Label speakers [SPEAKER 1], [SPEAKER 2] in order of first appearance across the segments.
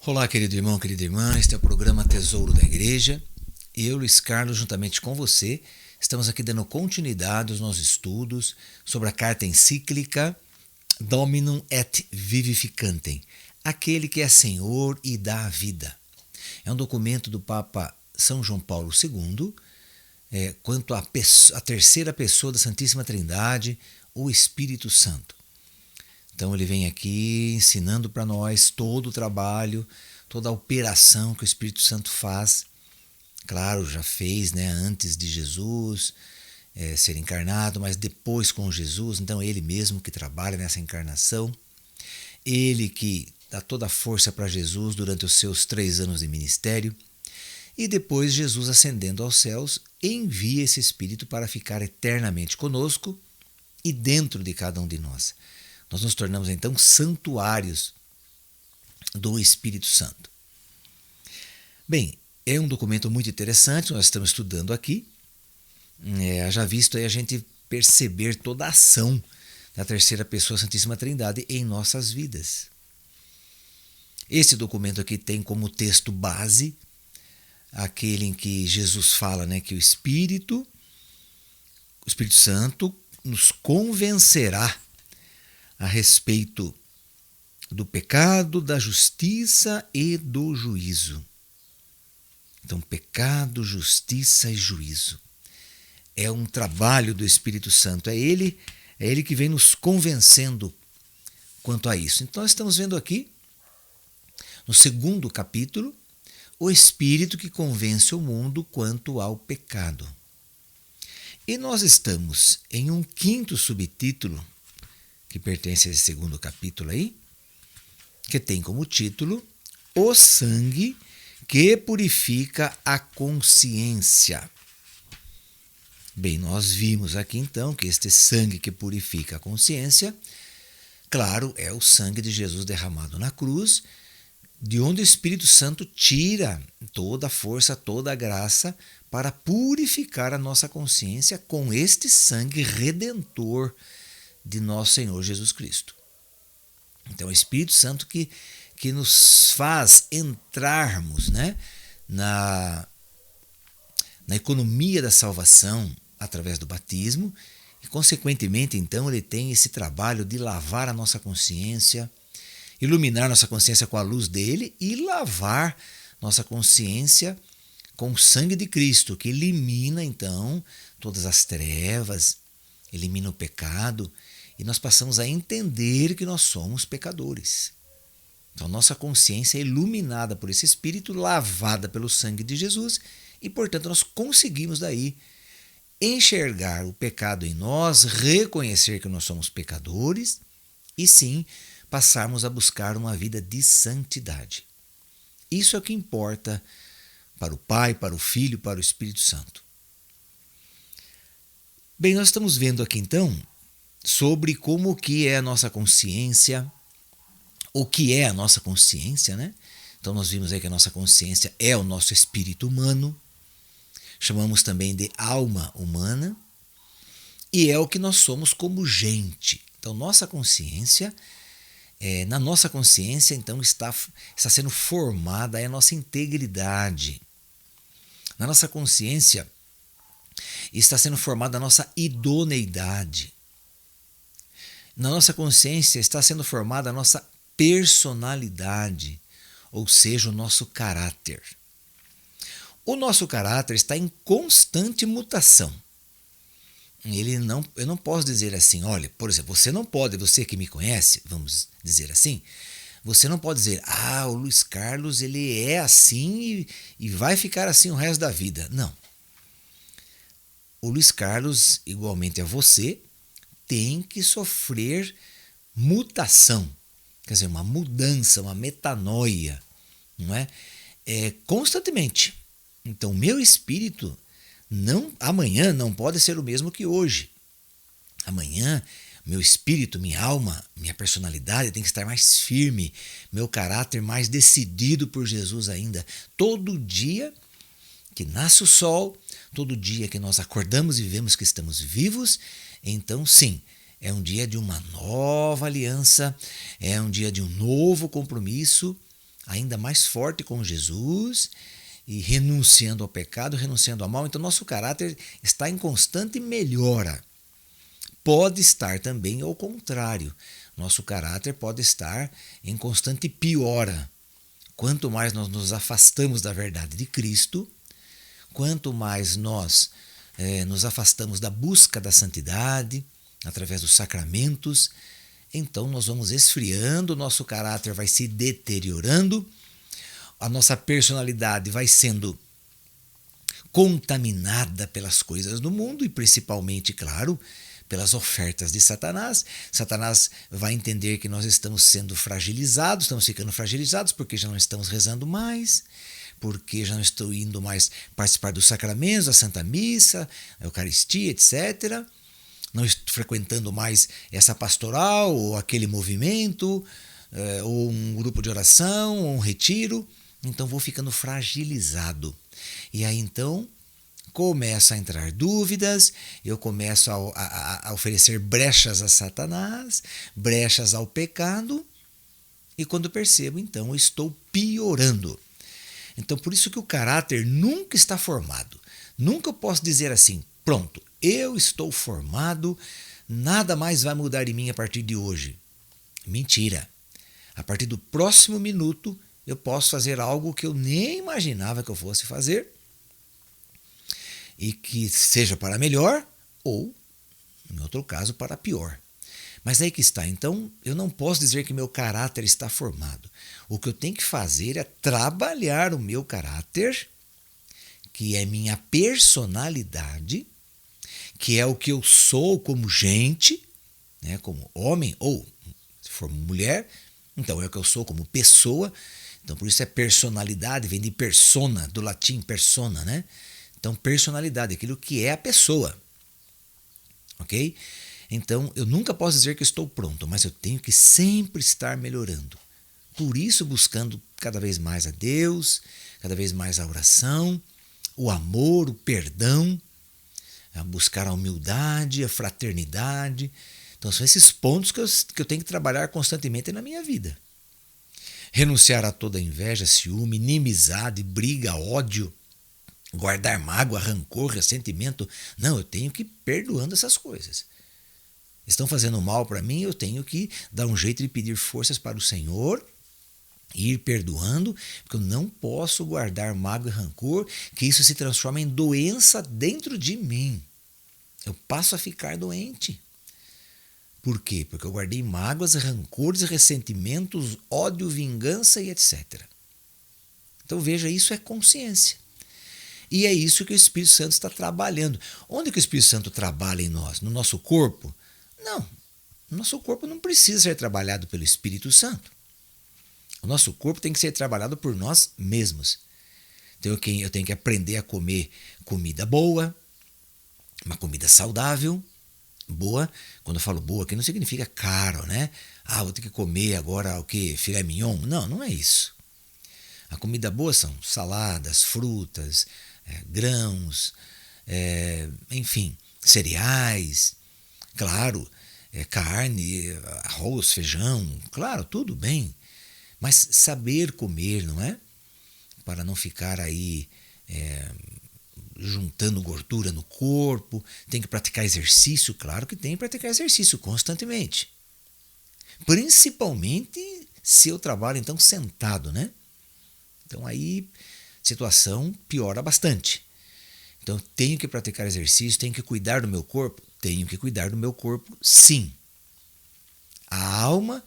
[SPEAKER 1] Olá, querido irmão, querida irmã, este é o programa Tesouro da Igreja e eu, Luiz Carlos, juntamente com você, estamos aqui dando continuidade aos nossos estudos sobre a carta encíclica Dominum et Vivificantem, aquele que é Senhor e dá a vida. É um documento do Papa São João Paulo II, quanto à terceira pessoa da Santíssima Trindade, o Espírito Santo. Então ele vem aqui ensinando para nós todo o trabalho, toda a operação que o Espírito Santo faz. Claro, já fez, antes de Jesus ser encarnado, mas depois com Jesus. Então ele mesmo que trabalha nessa encarnação. Ele que dá toda a força para Jesus durante os seus 3 anos de ministério. E depois Jesus ascendendo aos céus envia esse Espírito para ficar eternamente conosco e dentro de cada um de nós. Nós nos tornamos então santuários do Espírito Santo. Bem, é um documento muito interessante, nós estamos estudando aqui. Já visto aí a gente perceber toda a ação da terceira pessoa Santíssima Trindade em nossas vidas. Esse documento aqui tem como texto base aquele em que Jesus fala, que o Espírito Santo nos convencerá a respeito do pecado, da justiça e do juízo. Então, pecado, justiça e juízo. É um trabalho do Espírito Santo. É ele que vem nos convencendo quanto a isso. Então, nós estamos vendo aqui, no 2º capítulo, o Espírito que convence o mundo quanto ao pecado. E nós estamos em um 5º subtítulo, que pertence a esse 2º capítulo aí, que tem como título O Sangue que Purifica a Consciência. Bem, nós vimos aqui então que este sangue que purifica a consciência, claro, é o sangue de Jesus derramado na cruz, de onde o Espírito Santo tira toda a força, toda a graça para purificar a nossa consciência com este sangue redentor de nosso Senhor Jesus Cristo. Então, é o Espírito Santo que nos faz entrarmos na economia da salvação através do batismo e, consequentemente, então, ele tem esse trabalho de lavar a nossa consciência, iluminar nossa consciência com a luz dele e lavar nossa consciência com o sangue de Cristo, que elimina, então, todas as trevas, elimina o pecado, e nós passamos a entender que nós somos pecadores. Então, nossa consciência é iluminada por esse Espírito, lavada pelo sangue de Jesus, e, portanto, nós conseguimos daí enxergar o pecado em nós, reconhecer que nós somos pecadores e, sim, passarmos a buscar uma vida de santidade. Isso é o que importa para o Pai, para o Filho, para o Espírito Santo. Bem, nós estamos vendo aqui, então, sobre como que é a nossa consciência, o que é a nossa consciência, Então nós vimos aí que a nossa consciência é o nosso espírito humano, chamamos também de alma humana, e é o que nós somos como gente. Então nossa consciência, na nossa consciência então está sendo formada a nossa integridade. Na nossa consciência está sendo formada a nossa idoneidade. Na nossa consciência está sendo formada a nossa personalidade, ou seja, o nosso caráter. O nosso caráter está em constante mutação. Eu não posso dizer assim, olha, por exemplo, você que me conhece, vamos dizer assim, você não pode dizer, o Luiz Carlos ele é assim e vai ficar assim o resto da vida. Não. O Luiz Carlos, igualmente a você, tem que sofrer mutação, quer dizer, uma mudança, uma metanoia, não é? Constantemente. Então, meu espírito amanhã não pode ser o mesmo que hoje. Amanhã, meu espírito, minha alma, minha personalidade tem que estar mais firme, meu caráter mais decidido por Jesus ainda. Todo dia que nasce o sol, todo dia que nós acordamos e vemos que estamos vivos, então sim, é um dia de uma nova aliança, é um dia de um novo compromisso ainda mais forte com Jesus e renunciando ao pecado, renunciando ao mal. Então, nosso caráter está em constante melhora. Pode estar também ao contrário. Nosso caráter pode estar em constante piora. Quanto mais nós nos afastamos da verdade de Cristo, quanto mais nós nos afastamos da busca da santidade, através dos sacramentos, então nós vamos esfriando, o nosso caráter vai se deteriorando, a nossa personalidade vai sendo contaminada pelas coisas do mundo e principalmente, claro, pelas ofertas de Satanás. Satanás vai entender que nós estamos sendo fragilizados, estamos ficando fragilizados porque já não estamos rezando mais, porque já não estou indo mais participar dos sacramentos, da Santa Missa, a Eucaristia, etc. Não estou frequentando mais essa pastoral ou aquele movimento, ou um grupo de oração, ou um retiro. Então vou ficando fragilizado. E aí então começa a entrar dúvidas, eu começo a oferecer brechas a Satanás, brechas ao pecado, e quando percebo, então, eu estou piorando. Então, por isso que o caráter nunca está formado. Nunca eu posso dizer assim, pronto, eu estou formado, nada mais vai mudar em mim a partir de hoje. Mentira. A partir do próximo minuto, eu posso fazer algo que eu nem imaginava que eu fosse fazer, e que seja para melhor ou, em outro caso, para pior. Mas aí que está. Então, eu não posso dizer que meu caráter está formado. O que eu tenho que fazer é trabalhar o meu caráter, que é minha personalidade, que é o que eu sou como gente, né, como homem, ou se for mulher, então é o que eu sou como pessoa. Então, por isso é personalidade, vem de persona, do latim persona, né? Então, personalidade, aquilo que é a pessoa. Ok? Então, eu nunca posso dizer que estou pronto, mas eu tenho que sempre estar melhorando. Por isso, buscando cada vez mais a Deus, cada vez mais a oração, o amor, o perdão, a buscar a humildade, a fraternidade. Então, são esses pontos que eu tenho que trabalhar constantemente na minha vida. Renunciar a toda inveja, ciúme, inimizade, briga, ódio, guardar mágoa, rancor, ressentimento. Não, eu tenho que ir perdoando essas coisas. Estão fazendo mal para mim, eu tenho que dar um jeito de pedir forças para o Senhor e ir perdoando, porque eu não posso guardar mágoa e rancor, que isso se transforma em doença dentro de mim. Eu passo a ficar doente. Por quê? Porque eu guardei mágoas, rancores, ressentimentos, ódio, vingança e etc. Então veja, isso é consciência. E é isso que o Espírito Santo está trabalhando. Onde que o Espírito Santo trabalha em nós? No nosso corpo? Não. O nosso corpo não precisa ser trabalhado pelo Espírito Santo. O nosso corpo tem que ser trabalhado por nós mesmos. Então eu tenho que aprender a comer comida boa, uma comida saudável. Boa, quando eu falo boa aqui não significa caro, né? Ah, vou ter que comer agora o quê? Filé mignon? Não, não é isso. A comida boa são saladas, frutas, grãos, enfim, cereais, claro, carne, arroz, feijão, claro, tudo bem. Mas saber comer, não é? Para não ficar aí juntando gordura no corpo. Tem que praticar exercício, claro que tem que praticar exercício constantemente. Principalmente se eu trabalho então sentado, né? Então aí a situação piora bastante. Então eu tenho que praticar exercício, tenho que cuidar do meu corpo? Tenho que cuidar do meu corpo, sim. A alma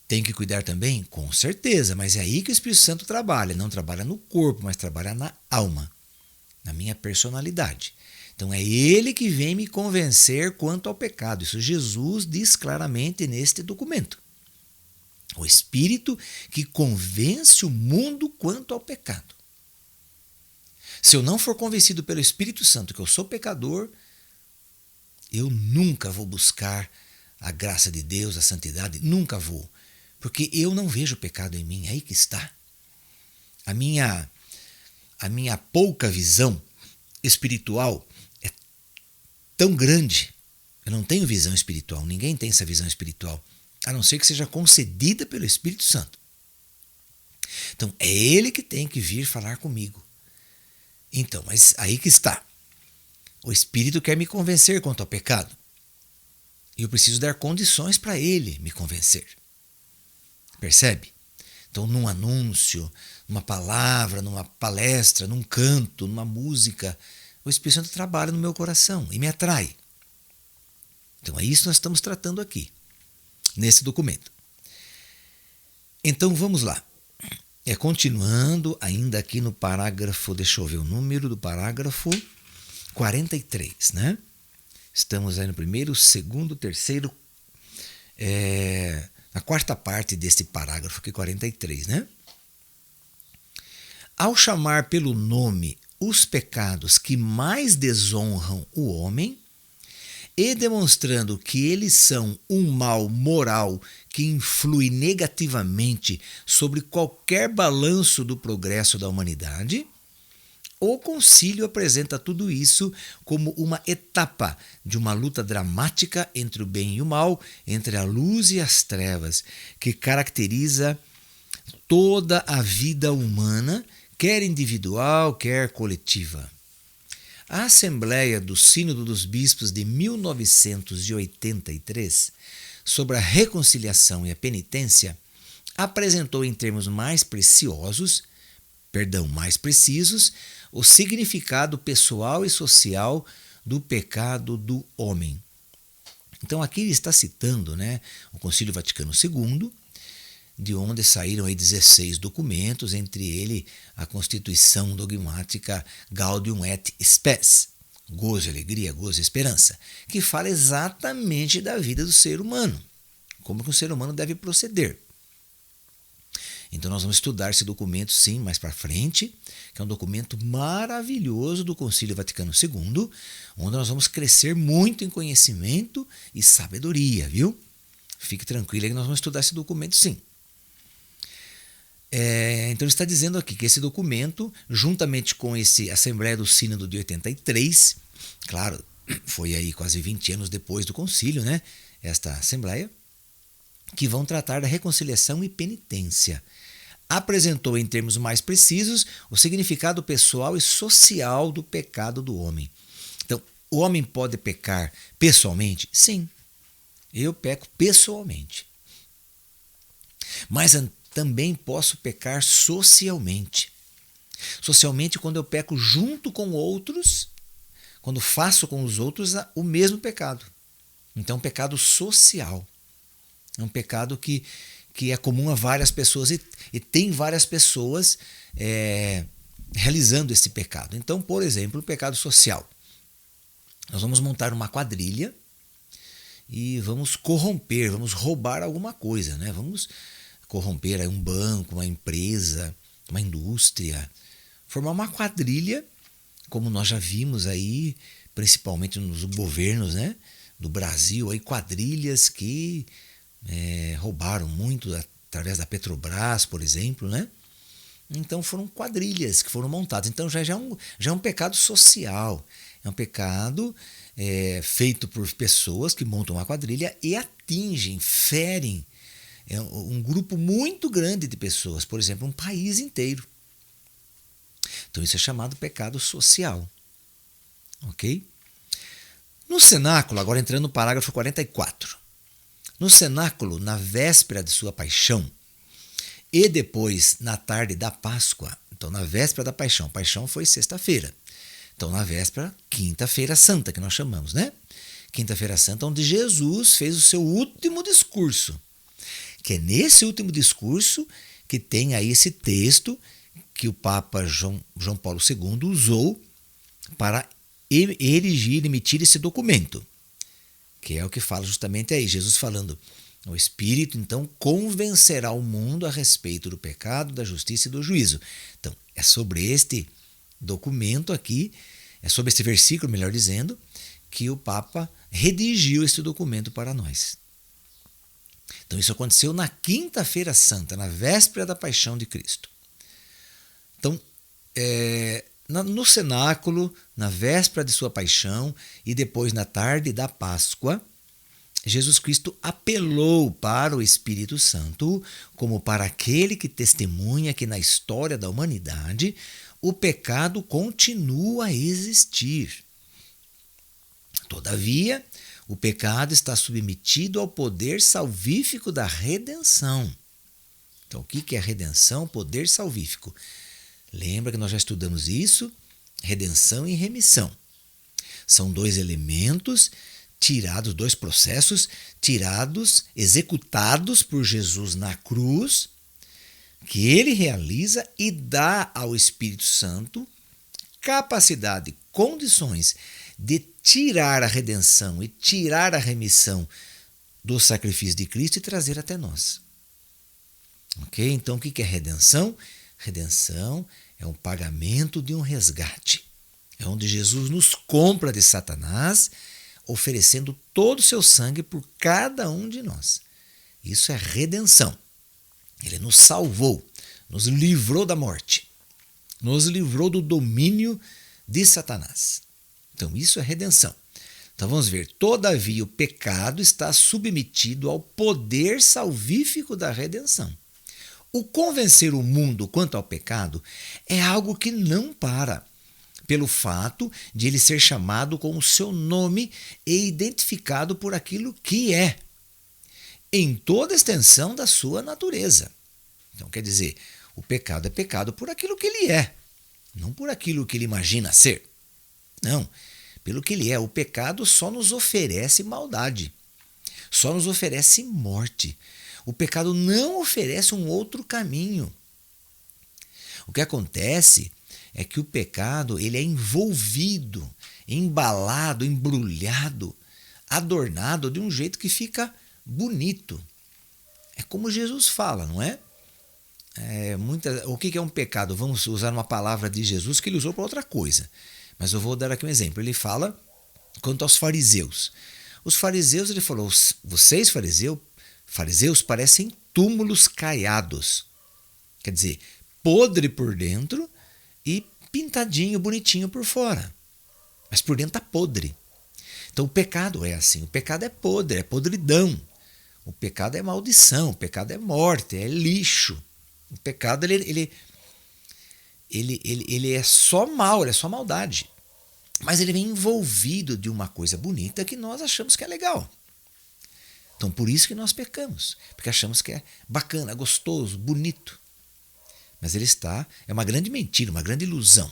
[SPEAKER 1] tem que cuidar também? Com certeza, mas é aí que o Espírito Santo trabalha. Não trabalha no corpo, mas trabalha na alma, na minha personalidade. Então é Ele que vem me convencer quanto ao pecado. Isso Jesus diz claramente neste documento. O Espírito que convence o mundo quanto ao pecado. Se eu não for convencido pelo Espírito Santo que eu sou pecador, eu nunca vou buscar a graça de Deus, a santidade, nunca vou. Porque eu não vejo pecado em mim, é aí que está. A minha pouca visão espiritual é tão grande. Eu não tenho visão espiritual, ninguém tem essa visão espiritual, a não ser que seja concedida pelo Espírito Santo. Então, é ele que tem que vir falar comigo. Então, mas aí que está. O Espírito quer me convencer quanto ao pecado. E eu preciso dar condições para ele me convencer. Percebe? Então, num anúncio, numa palavra, numa palestra, num canto, numa música, o Espírito Santo trabalha no meu coração e me atrai. Então, é isso que nós estamos tratando aqui, nesse documento. Então, vamos lá. Continuando ainda aqui no parágrafo, deixa eu ver o número do parágrafo 43, né? Estamos aí no primeiro, segundo, terceiro, na quarta parte desse parágrafo aqui, 43, né? Ao chamar pelo nome os pecados que mais desonram o homem, e demonstrando que eles são um mal moral que influi negativamente sobre qualquer balanço do progresso da humanidade, o concílio apresenta tudo isso como uma etapa de uma luta dramática entre o bem e o mal, entre a luz e as trevas, que caracteriza toda a vida humana, quer individual, quer coletiva. A Assembleia do Sínodo dos Bispos de 1983, sobre a reconciliação e a penitência, apresentou em termos mais precisos, o significado pessoal e social do pecado do homem. Então aqui ele está citando, né, o Concílio Vaticano II, de onde saíram aí 16 documentos, entre ele a Constituição Dogmática Gaudium et Spes, gozo e alegria, gozo e esperança, que fala exatamente da vida do ser humano, como que o ser humano deve proceder. Então nós vamos estudar esse documento sim mais para frente, que é um documento maravilhoso do Concílio Vaticano II, onde nós vamos crescer muito em conhecimento e sabedoria, viu? Fique tranquilo aí que nós vamos estudar esse documento sim. Então ele está dizendo aqui que esse documento, juntamente com esse Assembleia do Sínodo de 83, claro, foi aí quase 20 anos depois do concílio, né? Esta Assembleia, que vão tratar da reconciliação e penitência. Apresentou em termos mais precisos o significado pessoal e social do pecado do homem. Então, o homem pode pecar pessoalmente? Sim, eu peco pessoalmente. Mas também posso pecar socialmente. Socialmente, quando eu peco junto com outros, quando faço com os outros o mesmo pecado. Então, um pecado social. É um pecado que é comum a várias pessoas e tem várias pessoas realizando esse pecado. Então, por exemplo, o pecado social. Nós vamos montar uma quadrilha e vamos corromper, vamos roubar alguma coisa, né? Vamos corromper aí um banco, uma empresa, uma indústria, formar uma quadrilha, como nós já vimos aí, principalmente nos governos, né, do Brasil, aí quadrilhas que roubaram muito através da Petrobras, por exemplo, né? Então foram quadrilhas que foram montadas. Então já é um pecado social, é um pecado feito por pessoas que montam uma quadrilha e atingem, ferem um grupo muito grande de pessoas, por exemplo, um país inteiro. Então isso é chamado pecado social. Ok? No cenáculo, agora entrando no parágrafo 44. No cenáculo, na véspera de sua paixão e depois na tarde da Páscoa, então na véspera da paixão, paixão foi sexta-feira. Então na véspera, quinta-feira santa, que nós chamamos, né? Quinta-feira santa, onde Jesus fez o seu último discurso. Que é nesse último discurso que tem aí esse texto que o Papa João Paulo II usou para emitir esse documento, que é o que fala justamente aí, Jesus falando, o Espírito então convencerá o mundo a respeito do pecado, da justiça e do juízo. Então, é sobre este documento aqui, é sobre este versículo, melhor dizendo, que o Papa redigiu este documento para nós. Então isso aconteceu na quinta-feira santa, na véspera da paixão de Cristo. Então, no cenáculo, na véspera de sua paixão e depois na tarde da Páscoa, Jesus Cristo apelou para o Espírito Santo como para aquele que testemunha que na história da humanidade o pecado continua a existir. Todavia, o pecado está submetido ao poder salvífico da redenção. Então, o que é redenção? Poder salvífico. Lembra que nós já estudamos isso? Redenção e remissão. São dois elementos tirados, dois processos tirados, executados por Jesus na cruz, que ele realiza e dá ao Espírito Santo capacidade, condições de tirar a redenção e tirar a remissão do sacrifício de Cristo e trazer até nós. Ok? Então, o que é redenção? Redenção é um pagamento de um resgate. É onde Jesus nos compra de Satanás, oferecendo todo o seu sangue por cada um de nós. Isso é redenção. Ele nos salvou, nos livrou da morte, nos livrou do domínio de Satanás. Então, isso é redenção. Então, vamos ver. Todavia, o pecado está submetido ao poder salvífico da redenção. O convencer o mundo quanto ao pecado é algo que não para, pelo fato de ele ser chamado com o seu nome e identificado por aquilo que é, em toda a extensão da sua natureza. Então, quer dizer, o pecado é pecado por aquilo que ele é, não por aquilo que ele imagina ser. Não, pelo que ele é. O pecado só nos oferece maldade, só nos oferece morte. O pecado não oferece um outro caminho. O que acontece é que o pecado ele é envolvido, embalado, embrulhado, adornado de um jeito que fica bonito. É como Jesus fala, não é? O que é um pecado? Vamos usar uma palavra de Jesus que ele usou para outra coisa. Mas eu vou dar aqui um exemplo. Ele fala quanto aos fariseus. Os fariseus, ele falou, vocês fariseus parecem túmulos caiados. Quer dizer, podre por dentro e pintadinho, bonitinho por fora. Mas por dentro está podre. Então o pecado é assim. O pecado é podre, é podridão. O pecado é maldição, o pecado é morte, é lixo. O pecado ele é só mal, ele é só maldade. Mas ele vem envolvido de uma coisa bonita que nós achamos que é legal. Então por isso que nós pecamos, porque achamos que é bacana, gostoso, bonito. Mas é uma grande mentira, uma grande ilusão.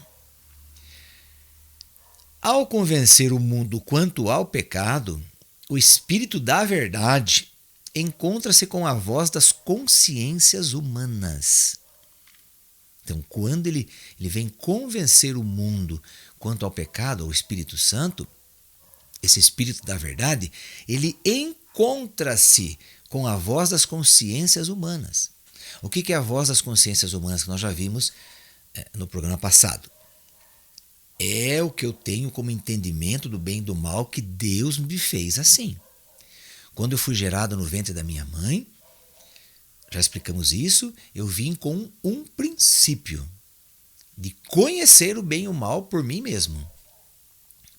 [SPEAKER 1] Ao convencer o mundo quanto ao pecado, o Espírito da Verdade encontra-se com a voz das consciências humanas. Então, quando ele vem convencer o mundo quanto ao pecado, o Espírito Santo, esse Espírito da Verdade, ele encontra-se com a voz das consciências humanas. O que é a voz das consciências humanas que nós já vimos no programa passado? É o que eu tenho como entendimento do bem e do mal que Deus me fez assim. Quando eu fui gerado no ventre da minha mãe, já explicamos isso, eu vim com um princípio de conhecer o bem e o mal por mim mesmo.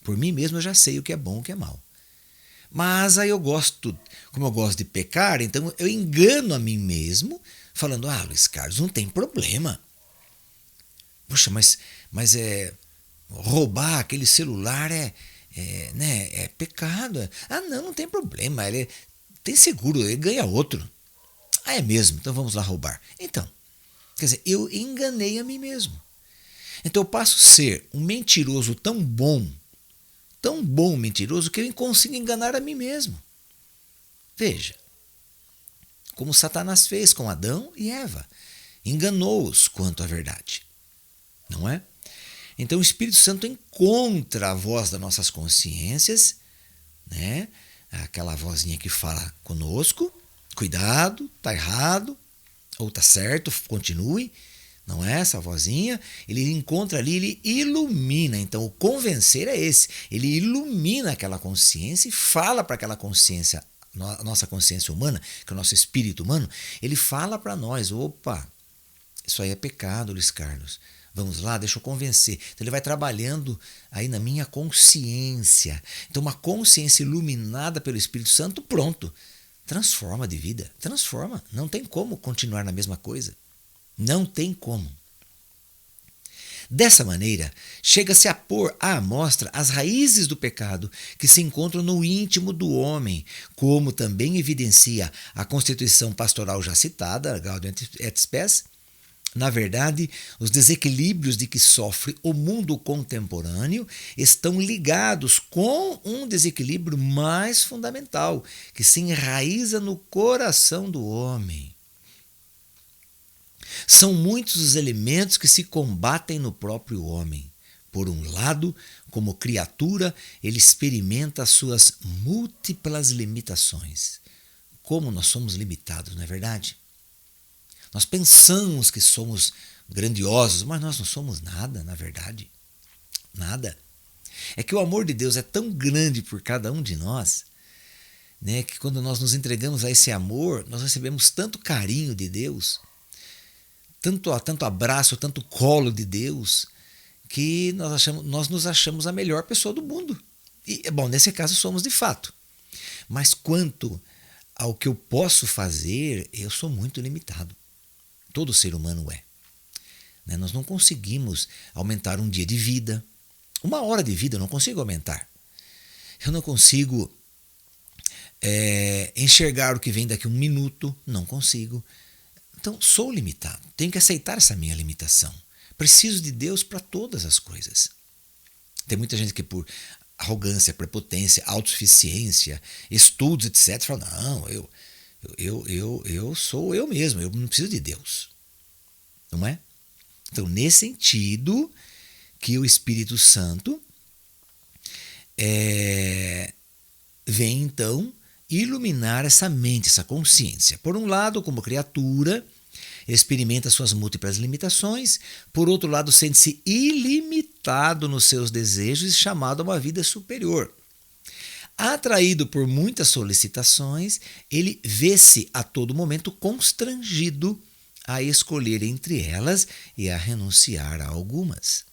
[SPEAKER 1] Por mim mesmo eu já sei o que é bom e o que é mal. Mas aí como eu gosto de pecar, então eu engano a mim mesmo, falando, Luiz Carlos, não tem problema. Poxa, mas roubar aquele celular é pecado. Não tem problema, ele tem seguro, ele ganha outro. É mesmo, então vamos lá roubar. Então, quer dizer, eu enganei a mim mesmo. Então eu passo a ser um mentiroso tão bom mentiroso, que eu consigo enganar a mim mesmo. Veja, como Satanás fez com Adão e Eva. Enganou-os quanto à verdade. Não é? Então o Espírito Santo encontra a voz das nossas consciências, né? Aquela vozinha que fala conosco, cuidado, está errado, ou está certo, continue. Não é essa vozinha? Ele encontra ali, ele ilumina. Então o convencer é esse. Ele ilumina aquela consciência e fala para aquela consciência, a nossa consciência humana, que é o nosso espírito humano, ele fala para nós, opa, isso aí é pecado, Luiz Carlos. Vamos lá, deixa eu convencer. Então ele vai trabalhando aí na minha consciência. Então uma consciência iluminada pelo Espírito Santo, pronto. Transforma de vida, transforma. Não tem como continuar na mesma coisa. Não tem como. Dessa maneira, chega-se a pôr à amostra as raízes do pecado que se encontram no íntimo do homem, como também evidencia a constituição pastoral já citada, Gaudium et Spes. Na verdade, os desequilíbrios de que sofre o mundo contemporâneo estão ligados com um desequilíbrio mais fundamental, que se enraiza no coração do homem. São muitos os elementos que se combatem no próprio homem. Por um lado, como criatura, ele experimenta as suas múltiplas limitações. Como nós somos limitados, não é verdade? Nós pensamos que somos grandiosos, mas nós não somos nada, na verdade. Nada. É que o amor de Deus é tão grande por cada um de nós, né, que quando nós nos entregamos a esse amor, nós recebemos tanto carinho de Deus, tanto abraço, tanto colo de Deus, que nós nos achamos a melhor pessoa do mundo. E, bom, nesse caso somos de fato. Mas quanto ao que eu posso fazer, eu sou muito limitado. Todo ser humano é. Né? Nós não conseguimos aumentar um dia de vida. 1 hora de vida eu não consigo aumentar. Eu não consigo enxergar o que vem daqui a 1 minuto. Não consigo. Então, sou limitado. Tenho que aceitar essa minha limitação. Preciso de Deus para todas as coisas. Tem muita gente que por arrogância, prepotência, autossuficiência, estudos, etc., fala, não, eu sou eu mesmo, eu não preciso de Deus. Não é? Então, nesse sentido que o Espírito Santo vem, então, iluminar essa mente, essa consciência. Por um lado, como criatura, ele experimenta suas múltiplas limitações. Por outro lado, sente-se ilimitado nos seus desejos e chamado a uma vida superior. Atraído por muitas solicitações, ele vê-se a todo momento constrangido a escolher entre elas e a renunciar a algumas.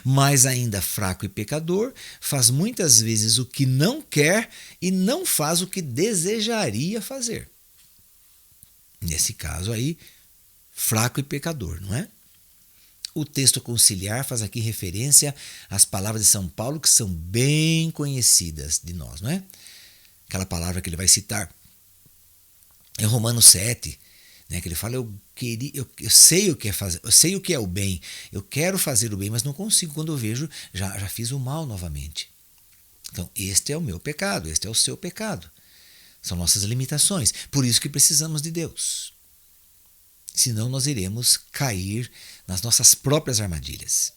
[SPEAKER 1] Mas ainda fraco e pecador, faz muitas vezes o que não quer e não faz o que desejaria fazer. Nesse caso aí, fraco e pecador, não é? O texto conciliar faz aqui referência às palavras de São Paulo que são bem conhecidas de nós, não é? Aquela palavra que ele vai citar em Romanos 7, né, que ele fala, eu sei o que é fazer, eu sei o que é o bem, eu quero fazer o bem, mas não consigo quando eu vejo, já fiz o mal novamente. Então, este é o meu pecado, este é o seu pecado. São nossas limitações. Por isso que precisamos de Deus. Senão nós iremos cair nas nossas próprias armadilhas.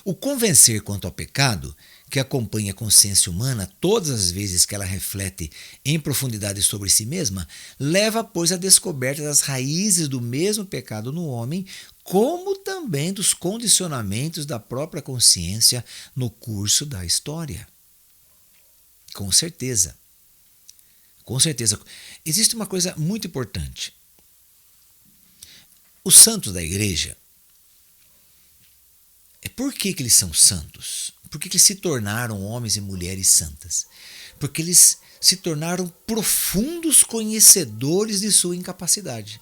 [SPEAKER 1] O convencer quanto ao pecado, que acompanha a consciência humana todas as vezes que ela reflete em profundidade sobre si mesma, leva, pois, à descoberta das raízes do mesmo pecado no homem, como também dos condicionamentos da própria consciência no curso da história. Com certeza. Com certeza. Existe uma coisa muito importante. Os santos da igreja, por que eles são santos? Por que eles se tornaram homens e mulheres santas? Porque eles se tornaram profundos conhecedores de sua incapacidade.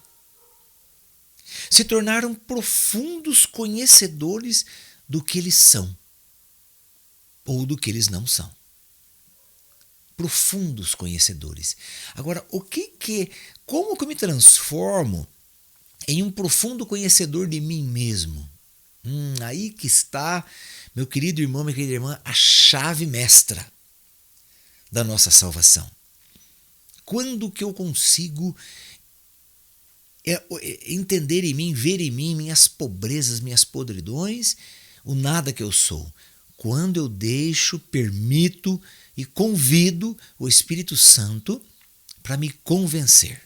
[SPEAKER 1] Se tornaram profundos conhecedores do que eles são ou do que eles não são. Profundos conhecedores. Agora, como que eu me transformo em um profundo conhecedor de mim mesmo? Aí que está, meu querido irmão, minha querida irmã, a chave mestra da nossa salvação. Quando que eu consigo entender em mim, ver em mim minhas pobrezas, minhas podridões, o nada que eu sou? Quando eu permito e convido o Espírito Santo para me convencer.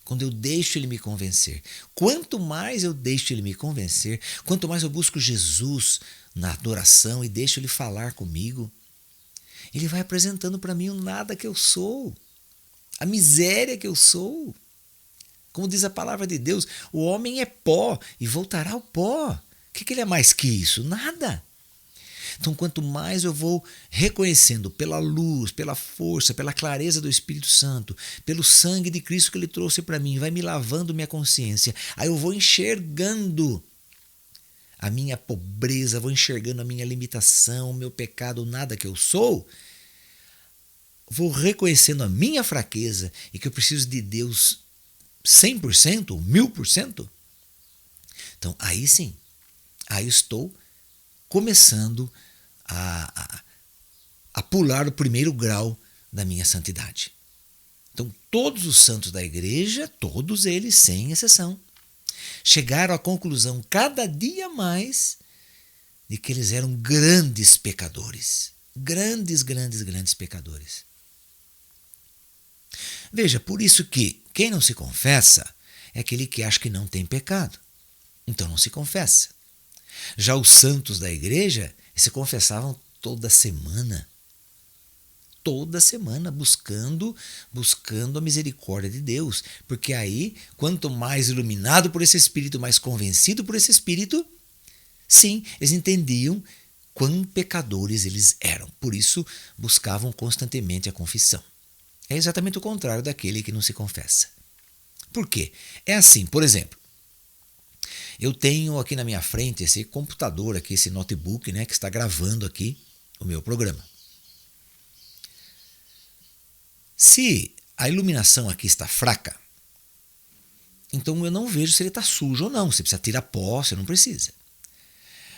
[SPEAKER 1] Quando eu deixo ele me convencer. Quanto mais eu deixo ele me convencer, quanto mais eu busco Jesus na adoração e deixo ele falar comigo, ele vai apresentando para mim o nada que eu sou, a miséria que eu sou. Como diz a palavra de Deus, o homem é pó e voltará ao pó. O que ele é mais que isso? Nada. Então, quanto mais eu vou reconhecendo pela luz, pela força, pela clareza do Espírito Santo, pelo sangue de Cristo que Ele trouxe para mim, vai me lavando minha consciência, aí eu vou enxergando a minha pobreza, vou enxergando a minha limitação, o meu pecado, nada que eu sou, vou reconhecendo a minha fraqueza e que eu preciso de Deus 100%, 1000%. Então, aí sim, aí eu estou começando a pular o primeiro grau da minha santidade. Então, todos os santos da igreja, todos eles, sem exceção, chegaram à conclusão cada dia mais de que eles eram grandes pecadores. Grandes pecadores. Veja, por isso que quem não se confessa é aquele que acha que não tem pecado. Então não se confessa. Já os santos da igreja se confessavam toda semana, buscando a misericórdia de Deus, porque aí, quanto mais iluminado por esse Espírito, mais convencido por esse Espírito, sim, eles entendiam quão pecadores eles eram, por isso buscavam constantemente a confissão. É exatamente o contrário daquele que não se confessa. Por quê? É assim, por exemplo, eu tenho aqui na minha frente esse computador, aqui, esse notebook, né, que está gravando aqui o meu programa. Se a iluminação aqui está fraca, então eu não vejo se ele está sujo ou não. Se precisa tirar pó, você não precisa.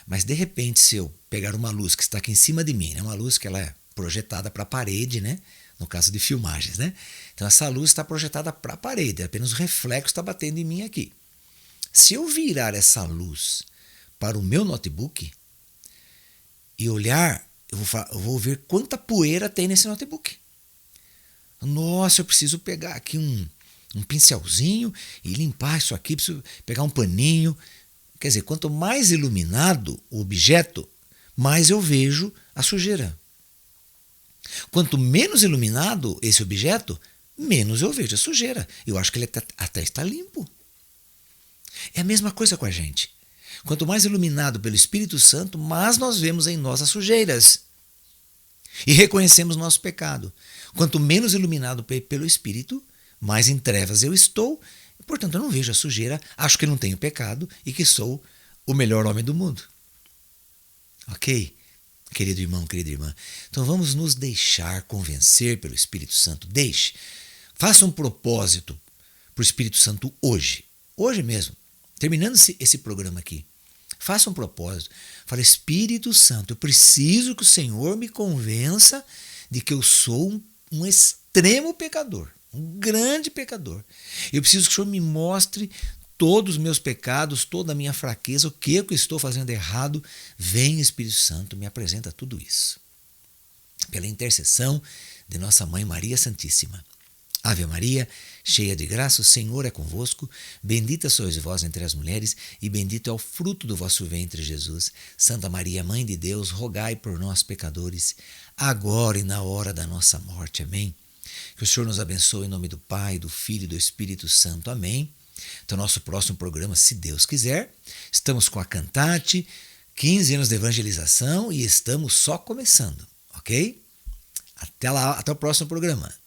[SPEAKER 1] Mas de repente, se eu pegar uma luz que está aqui em cima de mim, né, uma luz que ela é projetada para a parede, né, no caso de filmagens, né? Então essa luz está projetada para a parede, apenas o reflexo está batendo em mim aqui. Se eu virar essa luz para o meu notebook e olhar, eu vou ver quanta poeira tem nesse notebook. Nossa, eu preciso pegar aqui um pincelzinho e limpar isso aqui, preciso pegar um paninho. Quer dizer, quanto mais iluminado o objeto, mais eu vejo a sujeira. Quanto menos iluminado esse objeto, menos eu vejo a sujeira. Eu acho que ele até está limpo. É a mesma coisa com a gente. Quanto mais iluminado pelo Espírito Santo, mais nós vemos em nós as sujeiras e reconhecemos nosso pecado. Quanto menos iluminado pelo Espírito, mais em trevas eu estou, e, portanto eu não vejo a sujeira, acho que não tenho pecado e que sou o melhor homem do mundo. Ok? Querido irmão, querida irmã. Então vamos nos deixar convencer pelo Espírito Santo. Faça um propósito para o Espírito Santo hoje mesmo. Terminando esse programa aqui, faça um propósito. Fale, Espírito Santo, eu preciso que o Senhor me convença de que eu sou um extremo pecador, um grande pecador. Eu preciso que o Senhor me mostre todos os meus pecados, toda a minha fraqueza, o que eu estou fazendo errado. Vem, Espírito Santo, me apresenta tudo isso. Pela intercessão de nossa Mãe Maria Santíssima. Ave Maria, cheia de graça, o Senhor é convosco. Bendita sois vós entre as mulheres, e bendito é o fruto do vosso ventre, Jesus. Santa Maria, Mãe de Deus, rogai por nós, pecadores, agora e na hora da nossa morte. Amém. Que o Senhor nos abençoe em nome do Pai, do Filho e do Espírito Santo. Amém. Então, nosso próximo programa, se Deus quiser, estamos com a Cantate, 15 anos de evangelização, e estamos só começando, ok? Até lá, até o próximo programa.